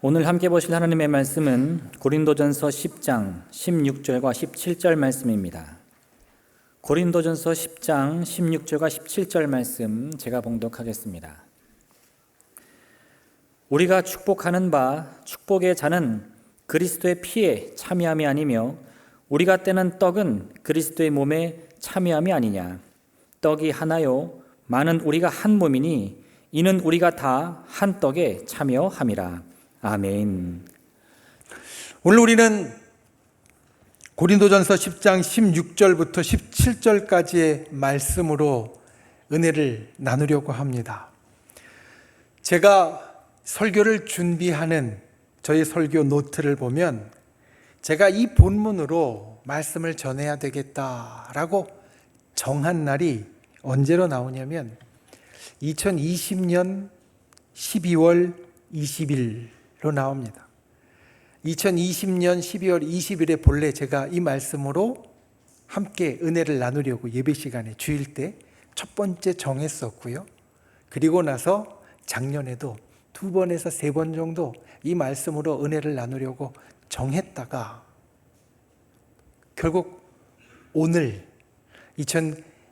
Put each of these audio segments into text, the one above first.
오늘 함께 보실 하나님의 말씀은 고린도전서 10장 16절과 17절 말씀입니다. 고린도전서 10장 16절과 17절 말씀 제가 봉독하겠습니다. 우리가 축복하는 바 축복의 잔은 그리스도의 피에 참여함이 아니며 우리가 떼는 떡은 그리스도의 몸에 참여함이 아니냐. 떡이 하나요 많은 우리가 한 몸이니 이는 우리가 다 한 떡에 참여함이라. 아멘. 오늘 우리는 고린도전서 10장 16절부터 17절까지의 말씀으로 은혜를 나누려고 합니다. 제가 설교를 준비하는 저희 설교 노트를 보면 제가 이 본문으로 말씀을 전해야 되겠다라고 정한 날이 언제로 나오냐면 2020년 12월 20일로 나옵니다. 2020년 12월 20일에 본래 제가 이 말씀으로 함께 은혜를 나누려고 예배 시간에 주일 때 첫 번째 정했었고요. 그리고 나서 작년에도 2번에서 3번 정도 이 말씀으로 은혜를 나누려고 정했다가 결국 오늘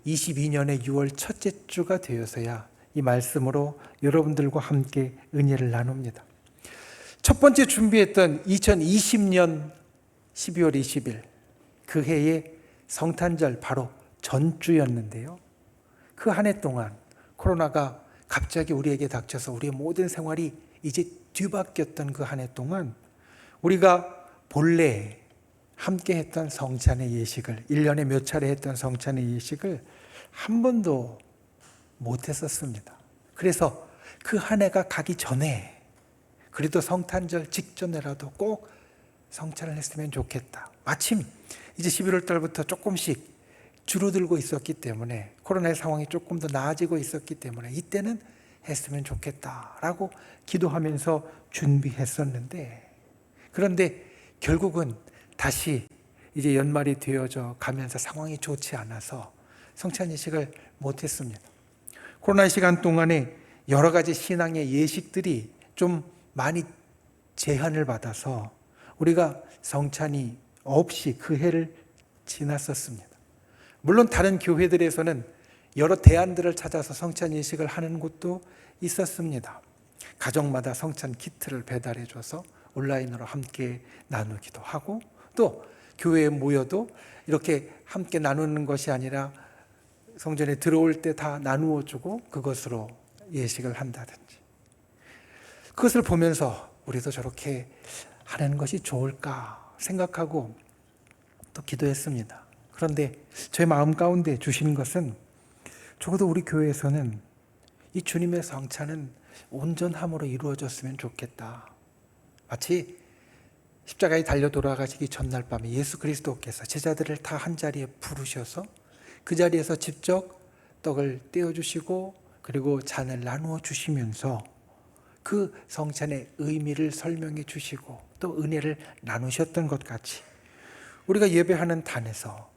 2022년의 6월 첫째 주가 되어서야 이 말씀으로 여러분들과 함께 은혜를 나눕니다. 첫 번째 준비했던 2020년 12월 20일 그 해의 성탄절 바로 전주였는데요. 그 한 해 동안 코로나가 갑자기 우리에게 닥쳐서 우리의 모든 생활이 이제 뒤바뀌었던 그 한 해 동안 우리가 본래 함께 했던 성찬의 예식을 1년에 몇 차례 했던 성찬의 예식을 한 번도 못했었습니다. 그래서 그 한 해가 가기 전에 그래도 성탄절 직전에라도 꼭 성찬을 했으면 좋겠다. 마침 이제 11월 달부터 조금씩 줄어들고 있었기 때문에 코로나의 상황이 조금 더 나아지고 있었기 때문에 이때는 했으면 좋겠다라고 기도하면서 준비했었는데 그런데 결국은 다시 이제 연말이 되어져 가면서 상황이 좋지 않아서 성찬 예식을 못했습니다. 코로나 시간 동안에 여러 가지 신앙의 예식들이 좀 많이 제한을 받아서 우리가 성찬이 없이 그 해를 지났었습니다. 물론 다른 교회들에서는 여러 대안들을 찾아서 성찬 예식을 하는 곳도 있었습니다. 가정마다 성찬 키트를 배달해 줘서 온라인으로 함께 나누기도 하고 또 교회에 모여도 이렇게 함께 나누는 것이 아니라 성전에 들어올 때 다 나누어 주고 그것으로 예식을 한다든지 그것을 보면서 우리도 저렇게 하는 것이 좋을까 생각하고 또 기도했습니다. 그런데 제 마음 가운데 주신 것은 적어도 우리 교회에서는 이 주님의 성찬은 온전함으로 이루어졌으면 좋겠다. 마치 십자가에 달려 돌아가시기 전날 밤에 예수 그리스도께서 제자들을 다 한 자리에 부르셔서 그 자리에서 직접 떡을 떼어주시고 그리고 잔을 나누어 주시면서 그 성찬의 의미를 설명해 주시고 또 은혜를 나누셨던 것 같이 우리가 예배하는 단에서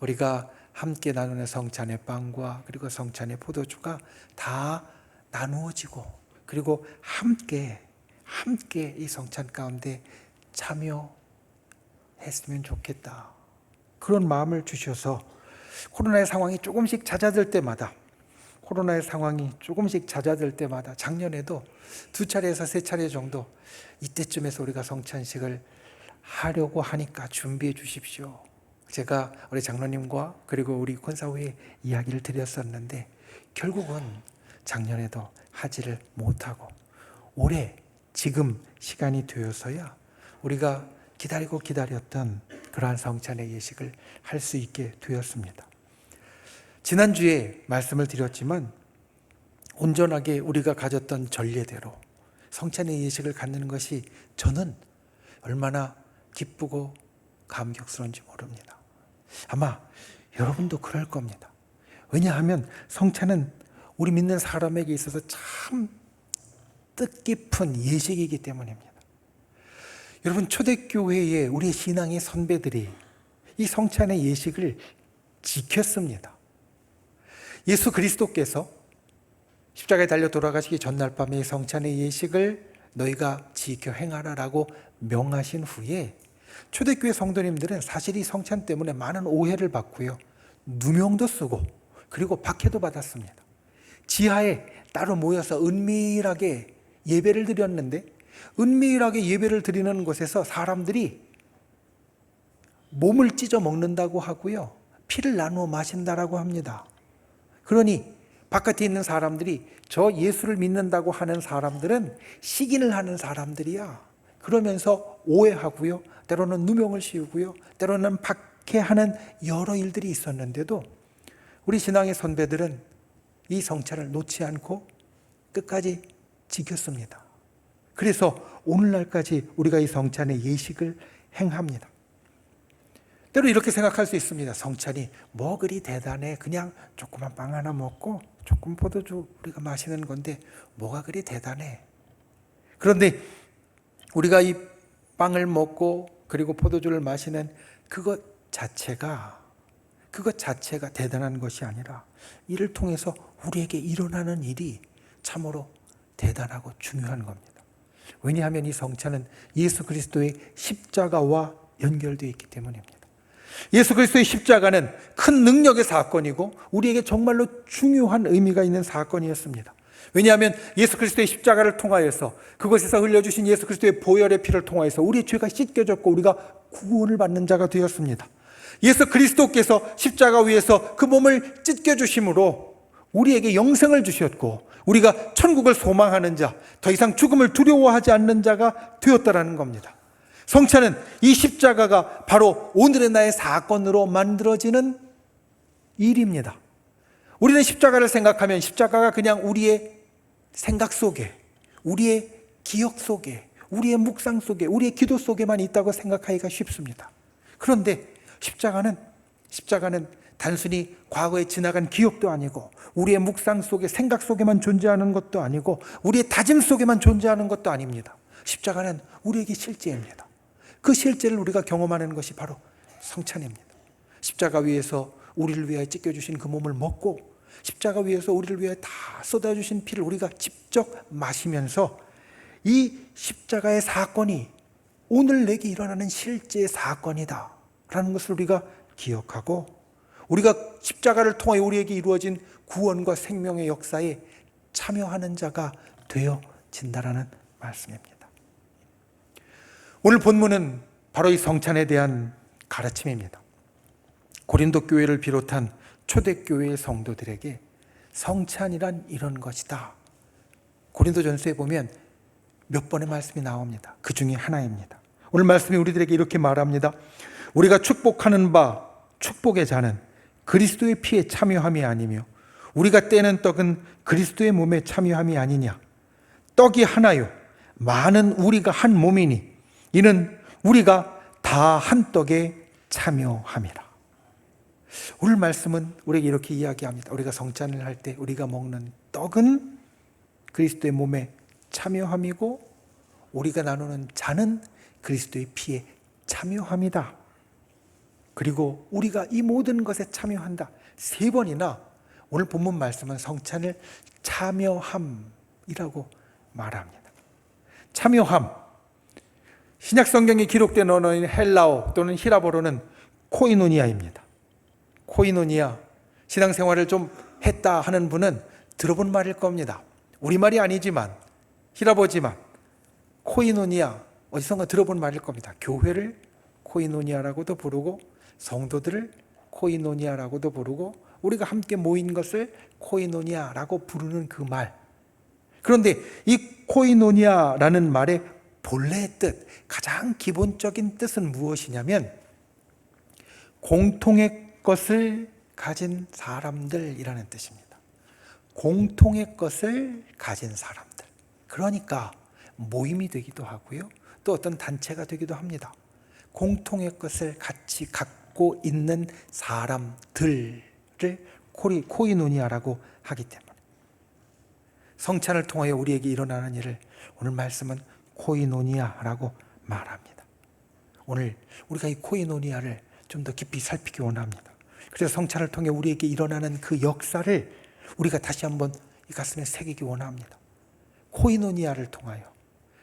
우리가 함께 나누는 성찬의 빵과 그리고 성찬의 포도주가 다 나누어지고 그리고 함께 이 성찬 가운데 참여했으면 좋겠다. 그런 마음을 주셔서 코로나의 상황이 조금씩 잦아들 때마다 작년에도 2차례에서 3차례 정도 이때쯤에서 우리가 성찬식을 하려고 하니까 준비해 주십시오. 제가 우리 장로님과 그리고 우리 권사회에 이야기를 드렸었는데 결국은 작년에도 하지를 못하고 올해 지금 시간이 되어서야 우리가 기다렸던 그러한 성찬의 예식을 할 수 있게 되었습니다. 지난주에 말씀을 드렸지만 온전하게 우리가 가졌던 전례대로 성찬의 예식을 갖는 것이 저는 얼마나 기쁘고 감격스러운지 모릅니다. 아마 여러분도 그럴 겁니다. 왜냐하면 성찬은 우리 믿는 사람에게 있어서 참 뜻깊은 예식이기 때문입니다. 여러분 초대교회의 우리 신앙의 선배들이 이 성찬의 예식을 지켰습니다. 예수 그리스도께서 십자가에 달려 돌아가시기 전날 밤에 성찬의 예식을 너희가 지켜 행하라라고 명하신 후에 초대교회 성도님들은 사실 이 성찬 때문에 많은 오해를 받고요. 누명도 쓰고 그리고 박해도 받았습니다. 지하에 따로 모여서 은밀하게 예배를 드렸는데 은밀하게 예배를 드리는 곳에서 사람들이 몸을 찢어 먹는다고 하고요. 피를 나누어 마신다라고 합니다. 그러니 바깥에 있는 사람들이 저 예수를 믿는다고 하는 사람들은 시기를 하는 사람들이야. 그러면서 오해하고요. 때로는 누명을 씌우고요. 때로는 박해하는 여러 일들이 있었는데도 우리 신앙의 선배들은 이 성찬을 놓지 않고 끝까지 지켰습니다. 그래서 오늘날까지 우리가 이 성찬의 예식을 행합니다. 때로 이렇게 생각할 수 있습니다. 성찬이 뭐 그리 대단해. 그냥 조그만 빵 하나 먹고 조금 포도주 우리가 마시는 건데 뭐가 그리 대단해. 그런데 우리가 이 빵을 먹고 그리고 포도주를 마시는 그것 자체가 대단한 것이 아니라 이를 통해서 우리에게 일어나는 일이 참으로 대단하고 중요한 겁니다. 왜냐하면 이 성찬은 예수 그리스도의 십자가와 연결되어 있기 때문입니다. 예수 그리스도의 십자가는 큰 능력의 사건이고 우리에게 정말로 중요한 의미가 있는 사건이었습니다. 왜냐하면 예수 그리스도의 십자가를 통하여서 그곳에서 흘려주신 예수 그리스도의 보혈의 피를 통하여서 우리의 죄가 씻겨졌고 우리가 구원을 받는 자가 되었습니다. 예수 그리스도께서 십자가 위에서 그 몸을 찢겨주심으로 우리에게 영생을 주셨고 우리가 천국을 소망하는 자, 더 이상 죽음을 두려워하지 않는 자가 되었다라는 겁니다. 성찬은 이 십자가가 바로 오늘의 나의 사건으로 만들어지는 일입니다. 우리는 십자가를 생각하면 십자가가 그냥 우리의 생각 속에, 우리의 기억 속에, 우리의 묵상 속에, 우리의 기도 속에만 있다고 생각하기가 쉽습니다. 그런데 십자가는 단순히 과거에 지나간 기억도 아니고 우리의 묵상 속에, 생각 속에만 존재하는 것도 아니고 우리의 다짐 속에만 존재하는 것도 아닙니다. 십자가는 우리에게 실제입니다. 그 실제를 우리가 경험하는 것이 바로 성찬입니다. 십자가 위에서 우리를 위하여 찢겨주신 그 몸을 먹고 십자가 위에서 우리를 위하여 다 쏟아주신 피를 우리가 직접 마시면서 이 십자가의 사건이 오늘 내게 일어나는 실제의 사건이다 라는 것을 우리가 기억하고 우리가 십자가를 통해 우리에게 이루어진 구원과 생명의 역사에 참여하는 자가 되어진다라는 말씀입니다. 오늘 본문은 바로 이 성찬에 대한 가르침입니다. 고린도 교회를 비롯한 초대교회의 성도들에게 성찬이란 이런 것이다. 고린도전서에 보면 몇 번의 말씀이 나옵니다. 그 중에 하나입니다. 오늘 말씀이 우리들에게 이렇게 말합니다. 우리가 축복하는 바 축복의 자는 그리스도의 피에 참여함이 아니며 우리가 떼는 떡은 그리스도의 몸에 참여함이 아니냐. 떡이 하나요 많은 우리가 한 몸이니 이는 우리가 다 한 떡에 참여함이라. 오늘 말씀은 우리에게 이렇게 이야기합니다. 우리가 성찬을 할 때 우리가 먹는 떡은 그리스도의 몸에 참여함이고 우리가 나누는 잔은 그리스도의 피에 참여함이다. 그리고 우리가 이 모든 것에 참여한다. 3번이나 오늘 본문 말씀은 성찬을 참여함이라고 말합니다. 참여함. 신약 성경에 기록된 언어인 헬라어 또는 히라보로는 코이노니아입니다. 코이노니아. 신앙생활을 좀 했다 하는 분은 들어본 말일 겁니다. 우리말이 아니지만 히라보지만 코이노니아 어디선가 들어본 말일 겁니다. 교회를 코이노니아라고도 부르고 성도들을 코이노니아라고도 부르고 우리가 함께 모인 것을 코이노니아라고 부르는 그 말. 그런데 이 코이노니아라는 말의 본래의 뜻, 가장 기본적인 뜻은 무엇이냐면 공통의 것을 가진 사람들이라는 뜻입니다. 공통의 것을 가진 사람들. 그러니까 모임이 되기도 하고요. 또 어떤 단체가 되기도 합니다. 공통의 것을 같이 갖고 있는 사람들을 코이노니아라고 하기 때문에 성찬을 통하여 우리에게 일어나는 일을 오늘 말씀은 코이노니아라고 말합니다. 오늘 우리가 이 코이노니아를 좀 더 깊이 살피기 원합니다. 그래서 성찬을 통해 우리에게 일어나는 그 역사를 우리가 다시 한번 이 가슴에 새기기 원합니다. 코이노니아를 통하여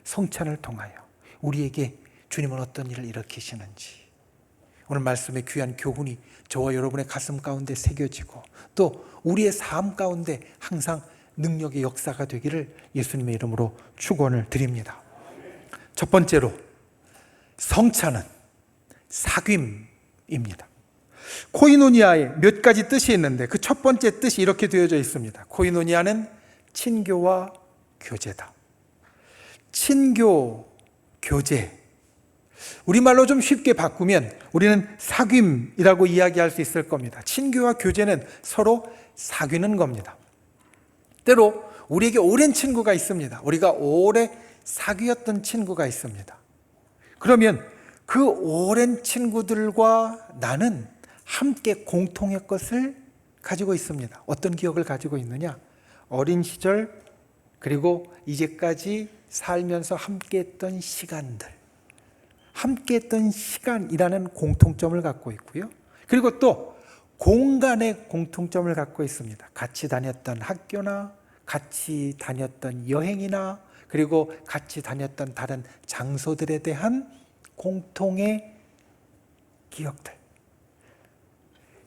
성찬을 통하여 우리에게 주님은 어떤 일을 일으키시는지, 오늘 말씀의 귀한 교훈이 저와 여러분의 가슴 가운데 새겨지고 또 우리의 삶 가운데 항상 능력의 역사가 되기를 예수님의 이름으로 축원을 드립니다. 첫 번째로, 성찬은 사귐입니다. 코이노니아에 몇 가지 뜻이 있는데 그 첫 번째 뜻이 이렇게 되어져 있습니다. 코이노니아는 친교와 교제다. 친교, 교제. 우리말로 좀 쉽게 바꾸면 우리는 사귐이라고 이야기할 수 있을 겁니다. 친교와 교제는 서로 사귀는 겁니다. 때로 우리에게 오랜 친구가 있습니다. 우리가 오래 사귀었던 친구가 있습니다. 그러면 그 오랜 친구들과 나는 함께 공통의 것을 가지고 있습니다. 어떤 기억을 가지고 있느냐? 어린 시절 그리고 이제까지 살면서 함께했던 시간들, 함께했던 시간이라는 공통점을 갖고 있고요. 그리고 또 공간의 공통점을 갖고 있습니다. 같이 다녔던 학교나 같이 다녔던 여행이나 그리고 같이 다녔던 다른 장소들에 대한 공통의 기억들.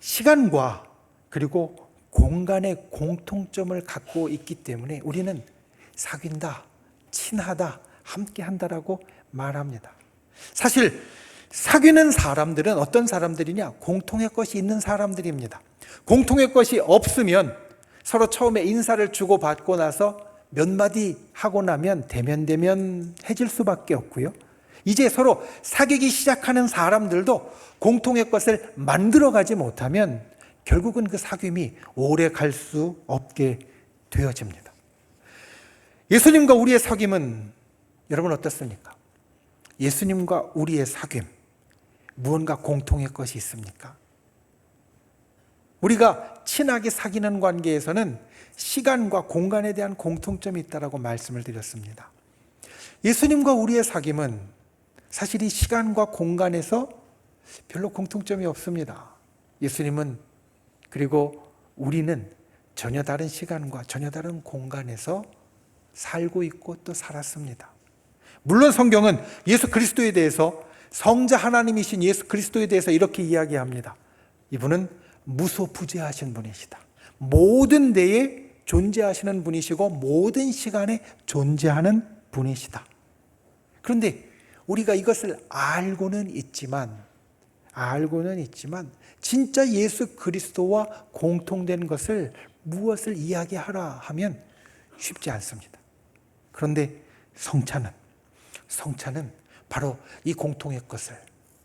시간과 그리고 공간의 공통점을 갖고 있기 때문에 우리는 사귄다, 친하다, 함께한다라고 말합니다. 사실 사귀는 사람들은 어떤 사람들이냐? 공통의 것이 있는 사람들입니다. 공통의 것이 없으면 서로 처음에 인사를 주고받고 나서 몇 마디 하고 나면 대면대면해질 수밖에 없고요. 이제 서로 사귀기 시작하는 사람들도 공통의 것을 만들어가지 못하면 결국은 그 사귐이 오래 갈 수 없게 되어집니다. 예수님과 우리의 사귐은 여러분 어떻습니까? 예수님과 우리의 사귐, 무언가 공통의 것이 있습니까? 우리가 친하게 사귀는 관계에서는 시간과 공간에 대한 공통점이 있다고 말씀을 드렸습니다. 예수님과 우리의 사귐은 사실 이 시간과 공간에서 별로 공통점이 없습니다. 예수님은 그리고 우리는 전혀 다른 시간과 전혀 다른 공간에서 살고 있고 또 살았습니다. 물론 성경은 예수 그리스도에 대해서, 성자 하나님이신 예수 그리스도에 대해서 이렇게 이야기합니다. 이분은 무소부재하신 분이시다. 모든 데에 존재하시는 분이시고 모든 시간에 존재하는 분이시다. 그런데 우리가 이것을 알고는 있지만 진짜 예수 그리스도와 공통된 것을 무엇을 이야기하라 하면 쉽지 않습니다. 그런데 성찬은 바로 이 공통의 것을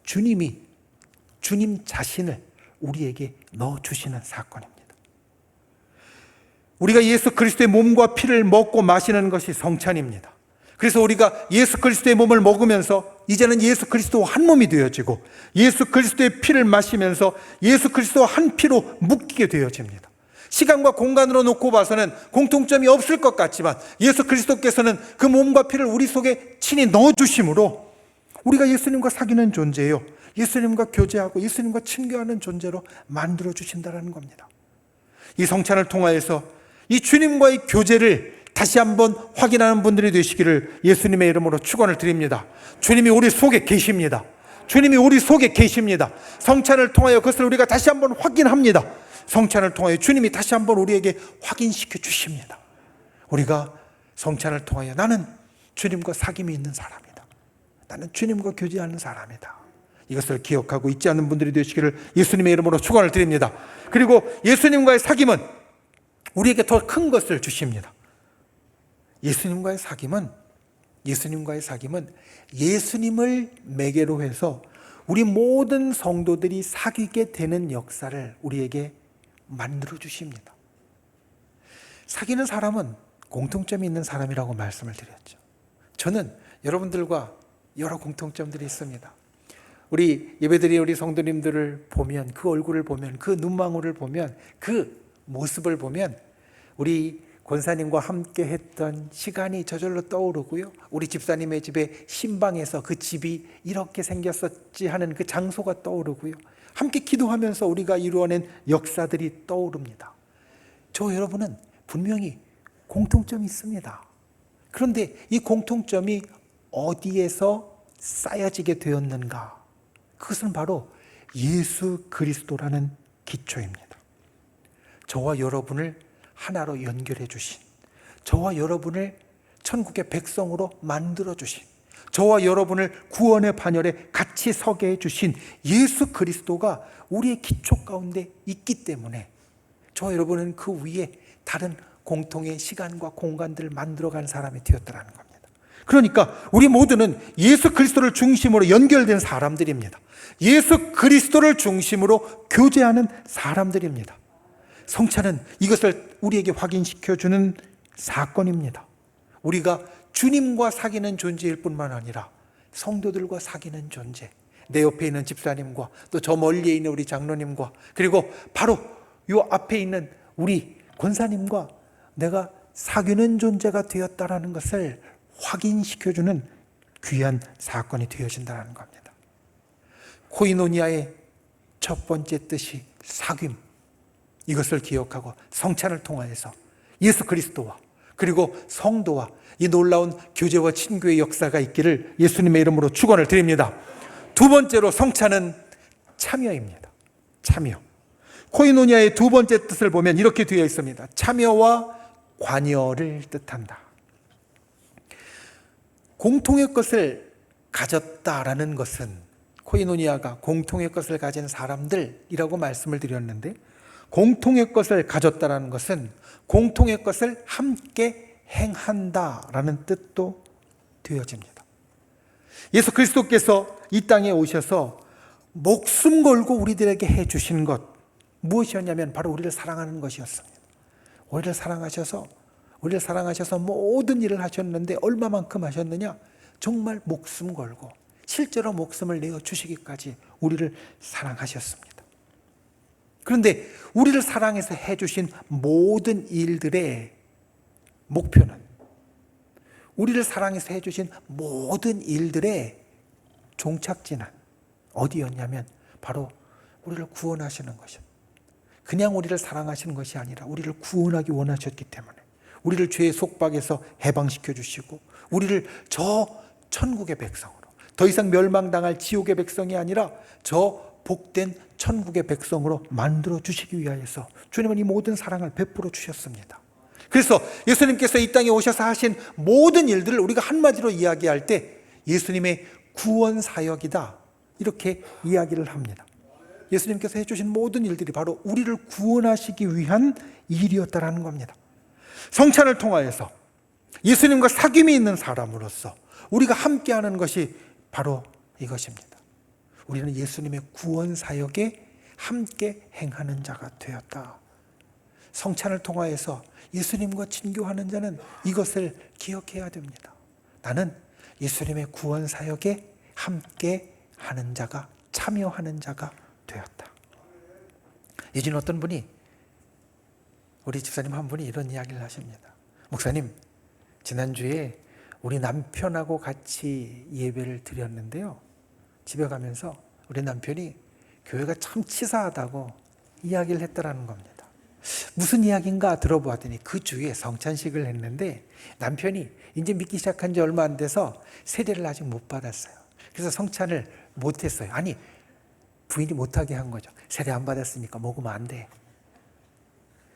주님 자신을 우리에게 넣어주시는 사건입니다. 우리가 예수 그리스도의 몸과 피를 먹고 마시는 것이 성찬입니다. 그래서 우리가 예수 그리스도의 몸을 먹으면서 이제는 예수 그리스도와 한 몸이 되어지고 예수 그리스도의 피를 마시면서 예수 그리스도와 한 피로 묶이게 되어집니다. 시간과 공간으로 놓고 봐서는 공통점이 없을 것 같지만 예수 그리스도께서는 그 몸과 피를 우리 속에 친히 넣어주심으로 우리가 예수님과 사귀는 존재예요. 예수님과 교제하고 예수님과 친교하는 존재로 만들어주신다는 겁니다. 이 성찬을 통하여서 이 주님과의 교제를 다시 한번 확인하는 분들이 되시기를 예수님의 이름으로 축원을 드립니다. 주님이 우리 속에 계십니다. 주님이 우리 속에 계십니다. 성찬을 통하여 그것을 우리가 다시 한번 확인합니다. 성찬을 통하여 주님이 다시 한번 우리에게 확인시켜 주십니다. 우리가 성찬을 통하여 나는 주님과 사귐이 있는 사람이다. 나는 주님과 교제하는 사람이다. 이것을 기억하고 있지 않는 분들이 되시기를 예수님의 이름으로 축원을 드립니다. 그리고 예수님과의 사귐은 우리에게 더 큰 것을 주십니다. 예수님과의 사귐은 예수님을 매개로 해서 우리 모든 성도들이 사귀게 되는 역사를 우리에게 만들어 주십니다. 사귀는 사람은 공통점이 있는 사람이라고 말씀을 드렸죠. 저는 여러분들과 여러 공통점들이 있습니다. 우리 예배드리는 우리 성도님들을 보면, 그 얼굴을 보면, 그 눈망울을 보면, 그 모습을 보면 우리 권사님과 함께 했던 시간이 저절로 떠오르고요. 우리 집사님의 집에 신방에서 그 집이 이렇게 생겼었지 하는 그 장소가 떠오르고요. 함께 기도하면서 우리가 이루어낸 역사들이 떠오릅니다. 저 여러분은 분명히 공통점이 있습니다. 그런데 이 공통점이 어디에서 쌓여지게 되었는가? 그것은 바로 예수 그리스도라는 기초입니다. 저와 여러분을 하나로 연결해 주신, 저와 여러분을 천국의 백성으로 만들어 주신, 저와 여러분을 구원의 반열에 같이 서게 해주신 예수 그리스도가 우리의 기초 가운데 있기 때문에 저와 여러분은 그 위에 다른 공통의 시간과 공간들을 만들어간 사람이 되었다는 겁니다. 그러니까 우리 모두는 예수 그리스도를 중심으로 연결된 사람들입니다. 예수 그리스도를 중심으로 교제하는 사람들입니다. 성찬은 이것을 우리에게 확인시켜주는 사건입니다. 우리가 주님과 사귀는 존재일 뿐만 아니라 성도들과 사귀는 존재, 내 옆에 있는 집사님과 또 저 멀리에 있는 우리 장로님과 그리고 바로 요 앞에 있는 우리 권사님과 내가 사귀는 존재가 되었다라는 것을 확인시켜주는 귀한 사건이 되어진다는 겁니다. 코이노니아의 첫 번째 뜻이 사귐, 이것을 기억하고 성찬을 통하여서 예수 그리스도와 그리고 성도와 이 놀라운 교제와 친교의 역사가 있기를 예수님의 이름으로 축원을 드립니다. 두 번째로 성찬은 참여입니다. 참여. 코이노니아의 두 번째 뜻을 보면 이렇게 되어 있습니다. 참여와 관여를 뜻한다. 공통의 것을 가졌다라는 것은 코이노니아가 공통의 것을 가진 사람들이라고 말씀을 드렸는데, 공통의 것을 가졌다라는 것은 공통의 것을 함께 행한다라는 뜻도 되어집니다. 예수 그리스도께서 이 땅에 오셔서 목숨 걸고 우리들에게 해주신 것 무엇이었냐면 바로 우리를 사랑하는 것이었습니다. 우리를 사랑하셔서 모든 일을 하셨는데 얼마만큼 하셨느냐? 정말 목숨 걸고 실제로 목숨을 내어 주시기까지 우리를 사랑하셨습니다. 그런데 우리를 사랑해서 해주신 모든 일들의 목표는, 우리를 사랑해서 해주신 모든 일들의 종착지는 어디였냐면 바로 우리를 구원하시는 것이었습니다. 그냥 우리를 사랑하시는 것이 아니라 우리를 구원하기 원하셨기 때문에 우리를 죄의 속박에서 해방시켜 주시고 우리를 저 천국의 백성으로, 더 이상 멸망당할 지옥의 백성이 아니라 저 복된 천국의 백성으로 만들어 주시기 위하여서 주님은 이 모든 사랑을 베풀어 주셨습니다. 그래서 예수님께서 이 땅에 오셔서 하신 모든 일들을 우리가 한마디로 이야기할 때 예수님의 구원 사역이다, 이렇게 이야기를 합니다. 예수님께서 해주신 모든 일들이 바로 우리를 구원하시기 위한 일이었다라는 겁니다. 성찬을 통하여서 예수님과 사귐이 있는 사람으로서 우리가 함께하는 것이 바로 이것입니다. 우리는 예수님의 구원 사역에 함께 행하는 자가 되었다. 성찬을 통하여서 예수님과 친교하는 자는 이것을 기억해야 됩니다. 나는 예수님의 구원 사역에 함께 하는 자가, 참여하는 자가 되었다. 예전에 어떤 분이, 우리 집사님 한 분이 이런 이야기를 하십니다. 목사님, 지난주에 우리 남편하고 같이 예배를 드렸는데요, 집에 가면서 우리 남편이 교회가 참 치사하다고 이야기를 했다라는 겁니다. 무슨 이야기인가 들어보았더니 그 주에 성찬식을 했는데 남편이 이제 믿기 시작한 지 얼마 안 돼서 세례를 아직 못 받았어요. 그래서 성찬을 못 했어요. 아니, 부인이 못하게 한 거죠. 세례 안 받았으니까 먹으면 안 돼.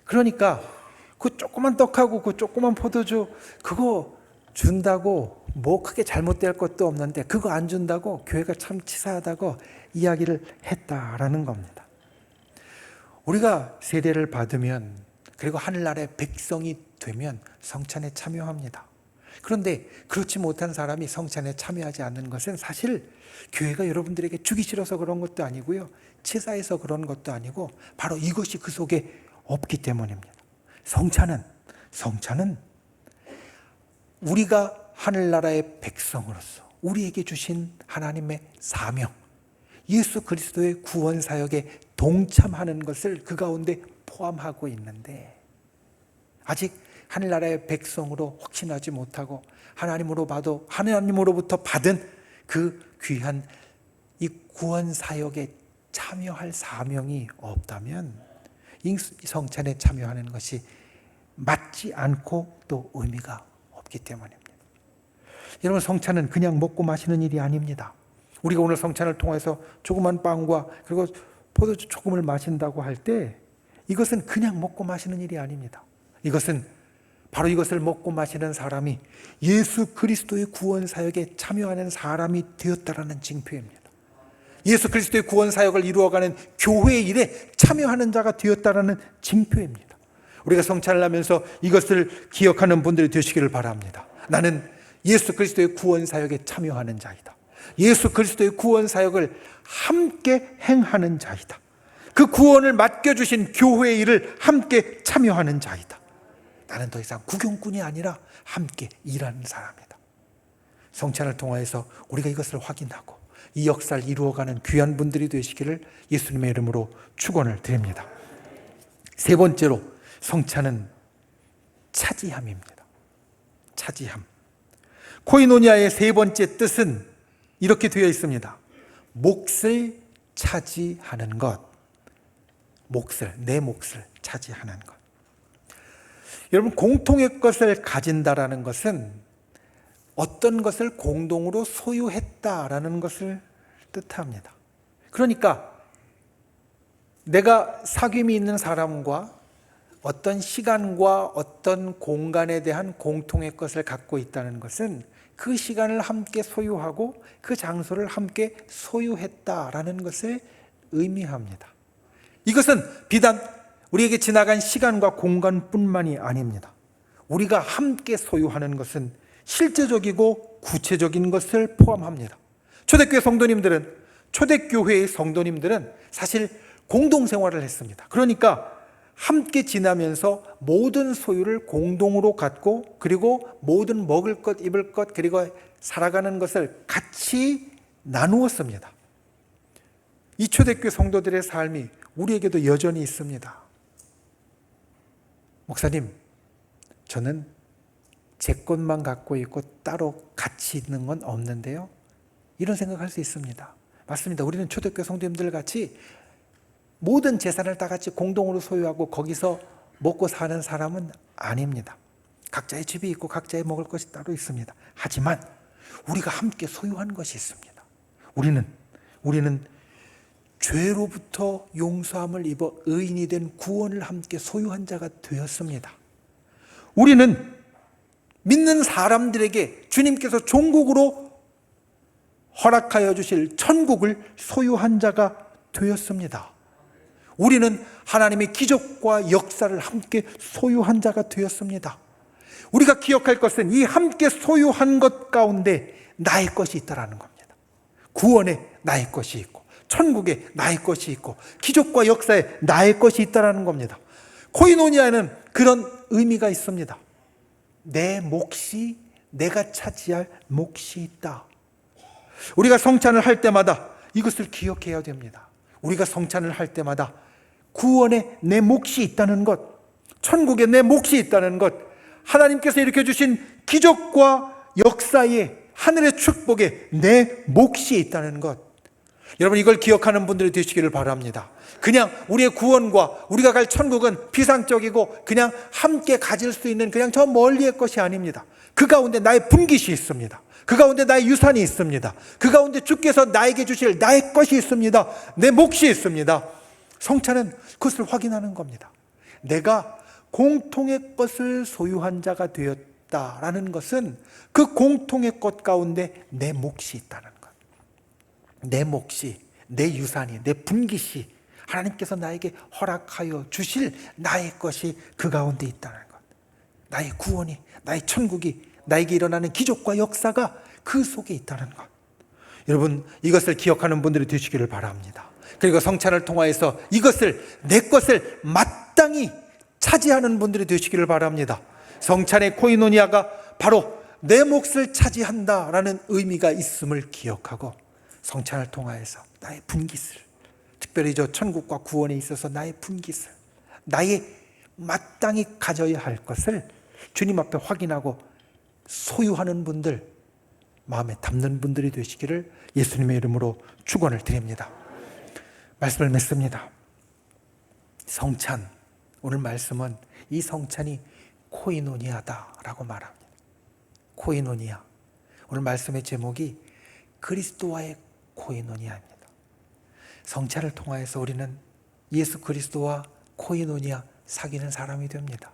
그러니까 그 조그만 떡하고 그 조그만 포도주 그거 준다고 뭐 크게 잘못될 것도 없는데 그거 안 준다고 교회가 참 치사하다고 이야기를 했다라는 겁니다. 우리가 세례를 받으면, 그리고 하늘나라의 백성이 되면 성찬에 참여합니다. 그런데 그렇지 못한 사람이 성찬에 참여하지 않는 것은 사실 교회가 여러분들에게 주기 싫어서 그런 것도 아니고요, 치사해서 그런 것도 아니고 바로 이것이 그 속에 없기 때문입니다. 성찬은 우리가 하늘나라의 백성으로서 우리에게 주신 하나님의 사명, 예수 그리스도의 구원 사역에 동참하는 것을 그 가운데 포함하고 있는데, 아직 하늘나라의 백성으로 확신하지 못하고 하나님으로부터 받은 그 귀한 이 구원 사역에 참여할 사명이 없다면 이 성찬에 참여하는 것이 맞지 않고 또 의미가 없기 때문입니다. 여러분, 성찬은 그냥 먹고 마시는 일이 아닙니다. 우리가 오늘 성찬을 통해서 조그만 빵과 그리고 포도주 조금을 마신다고 할 때 이것은 그냥 먹고 마시는 일이 아닙니다. 이것은 바로 이것을 먹고 마시는 사람이 예수 그리스도의 구원 사역에 참여하는 사람이 되었다라는 징표입니다. 예수 그리스도의 구원 사역을 이루어가는 교회의 일에 참여하는 자가 되었다라는 징표입니다. 우리가 성찬을 하면서 이것을 기억하는 분들이 되시기를 바랍니다. 나는 예수 그리스도의 구원 사역에 참여하는 자이다. 예수 그리스도의 구원 사역을 함께 행하는 자이다. 그 구원을 맡겨주신 교회의 일을 함께 참여하는 자이다. 나는 더 이상 구경꾼이 아니라 함께 일하는 사람이다. 성찬을 통해서 우리가 이것을 확인하고 이 역사를 이루어가는 귀한 분들이 되시기를 예수님의 이름으로 축원을 드립니다. 세 번째로 성찬은 차지함입니다. 차지함. 코이노니아의 세 번째 뜻은 이렇게 되어 있습니다. 몫을 차지하는 것. 내 몫을 차지하는 것. 여러분, 공통의 것을 가진다라는 것은 어떤 것을 공동으로 소유했다라는 것을 뜻합니다. 그러니까 내가 사귐이 있는 사람과 어떤 시간과 어떤 공간에 대한 공통의 것을 갖고 있다는 것은 그 시간을 함께 소유하고 그 장소를 함께 소유했다라는 것을 의미합니다. 이것은 비단 우리에게 지나간 시간과 공간뿐만이 아닙니다. 우리가 함께 소유하는 것은 실제적이고 구체적인 것을 포함합니다. 초대교회 성도님들은, 초대교회의 성도님들은 사실 공동생활을 했습니다. 그러니까 함께 지나면서 모든 소유를 공동으로 갖고 그리고 모든 먹을 것, 입을 것, 그리고 살아가는 것을 같이 나누었습니다. 이 초대교회 성도들의 삶이 우리에게도 여전히 있습니다. 목사님, 저는 제 것만 갖고 있고 따로 같이 있는 건 없는데요. 이런 생각할 수 있습니다. 맞습니다. 우리는 초대교회 성도님들 같이 모든 재산을 다 같이 공동으로 소유하고 거기서 먹고 사는 사람은 아닙니다. 각자의 집이 있고 각자의 먹을 것이 따로 있습니다. 하지만 우리가 함께 소유한 것이 있습니다. 우리는 죄로부터 용서함을 입어 의인이 된 구원을 함께 소유한 자가 되었습니다. 우리는 믿는 사람들에게 주님께서 종국으로 허락하여 주실 천국을 소유한 자가 되었습니다. 우리는 하나님의 기적과 역사를 함께 소유한 자가 되었습니다. 우리가 기억할 것은 이 함께 소유한 것 가운데 나의 것이 있다라는 겁니다. 구원에 나의 것이 있고 천국에 나의 것이 있고 기적과 역사에 나의 것이 있다라는 겁니다. 코이노니아에는 그런 의미가 있습니다. 내 몫이, 내가 차지할 몫이 있다. 우리가 성찬을 할 때마다 이것을 기억해야 됩니다. 우리가 성찬을 할 때마다 구원에 내 몫이 있다는 것, 천국에 내 몫이 있다는 것, 하나님께서 일으켜주신 기적과 역사에 하늘의 축복에 내 몫이 있다는 것. 여러분, 이걸 기억하는 분들이 되시기를 바랍니다. 그냥 우리의 구원과 우리가 갈 천국은 비상적이고 그냥 함께 가질 수 있는 그냥 저 멀리의 것이 아닙니다. 그 가운데 나의 분깃이 있습니다. 그 가운데 나의 유산이 있습니다. 그 가운데 주께서 나에게 주실 나의 것이 있습니다. 내 몫이 있습니다. 성찬은 그것을 확인하는 겁니다. 내가 공통의 것을 소유한 자가 되었다라는 것은 그 공통의 것 가운데 내 몫이 있다는 것. 내 몫이, 내 유산이, 내 분깃이 하나님께서 나에게 허락하여 주실 나의 것이 그 가운데 있다는 것. 나의 구원이, 나의 천국이, 나에게 일어나는 기적과 역사가 그 속에 있다는 것. 여러분, 이것을 기억하는 분들이 되시기를 바랍니다. 그리고 성찬을 통하여서 이것을, 내 것을 마땅히 차지하는 분들이 되시기를 바랍니다. 성찬의 코이노니아가 바로 내 몫을 차지한다라는 의미가 있음을 기억하고 성찬을 통하여서 나의 분깃을, 특별히 저 천국과 구원에 있어서 나의 분깃을, 나의 마땅히 가져야 할 것을 주님 앞에 확인하고 소유하는 분들, 마음에 담는 분들이 되시기를 예수님의 이름으로 축원을 드립니다. 말씀을 맺습니다. 성찬, 오늘 말씀은 이 성찬이 코이노니아다라고 말합니다. 코이노니아. 오늘 말씀의 제목이 그리스도와의 코이노니아입니다. 성찬을 통하여서 우리는 예수 그리스도와 코이노니아 사귀는 사람이 됩니다.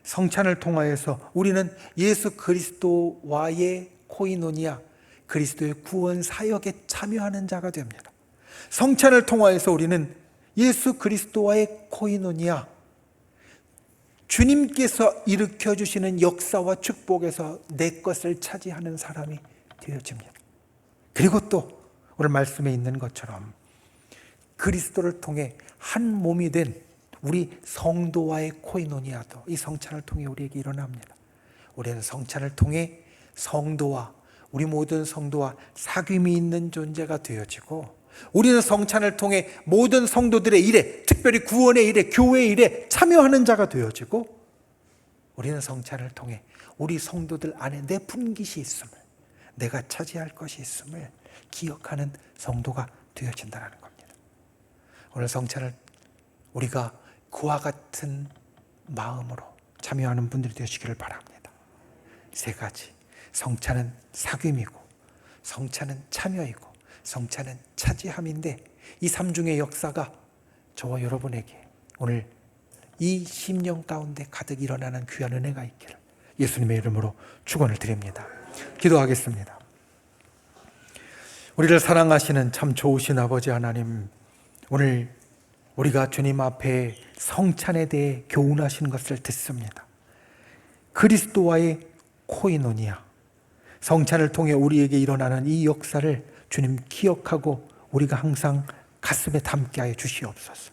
성찬을 통하여서 우리는 예수 그리스도와의 코이노니아, 그리스도의 구원 사역에 참여하는 자가 됩니다. 성찬을 통하여서 우리는 예수 그리스도와의 코이노니아, 주님께서 일으켜 주시는 역사와 축복에서 내 것을 차지하는 사람이 되어집니다. 그리고 또 오늘 말씀에 있는 것처럼 그리스도를 통해 한 몸이 된 우리 성도와의 코이노니아도 이 성찬을 통해 우리에게 일어납니다. 우리는 성찬을 통해 성도와 우리 모든 성도와 사귐이 있는 존재가 되어지고, 우리는 성찬을 통해 모든 성도들의 일에, 특별히 구원의 일에, 교회의 일에 참여하는 자가 되어지고, 우리는 성찬을 통해 우리 성도들 안에 내 분깃이 있음을, 내가 차지할 것이 있음을 기억하는 성도가 되어진다는 겁니다. 오늘 성찬을 우리가 그와 같은 마음으로 참여하는 분들이 되시기를 바랍니다. 세 가지. 성찬은 사귐이고, 성찬은 참여이고, 성찬은 차지함인데, 이 삼중의 역사가 저와 여러분에게 오늘 이 심령 가운데 가득 일어나는 귀한 은혜가 있기를 예수님의 이름으로 축원을 드립니다. 기도하겠습니다. 우리를 사랑하시는 참 좋으신 아버지 하나님, 오늘 우리가 주님 앞에 성찬에 대해 교훈하시는 것을 듣습니다. 그리스도와의 코이노니아, 성찬을 통해 우리에게 일어나는 이 역사를 주님 기억하고 우리가 항상 가슴에 담게 하여 주시옵소서.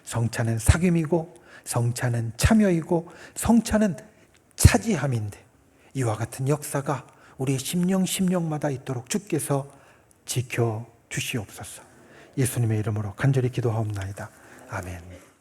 성찬은 사귐이고, 성찬은 참여이고, 성찬은 차지함인데, 이와 같은 역사가 우리의 심령마다 있도록 주께서 지켜 주시옵소서. 예수님의 이름으로 간절히 기도하옵나이다. 아멘.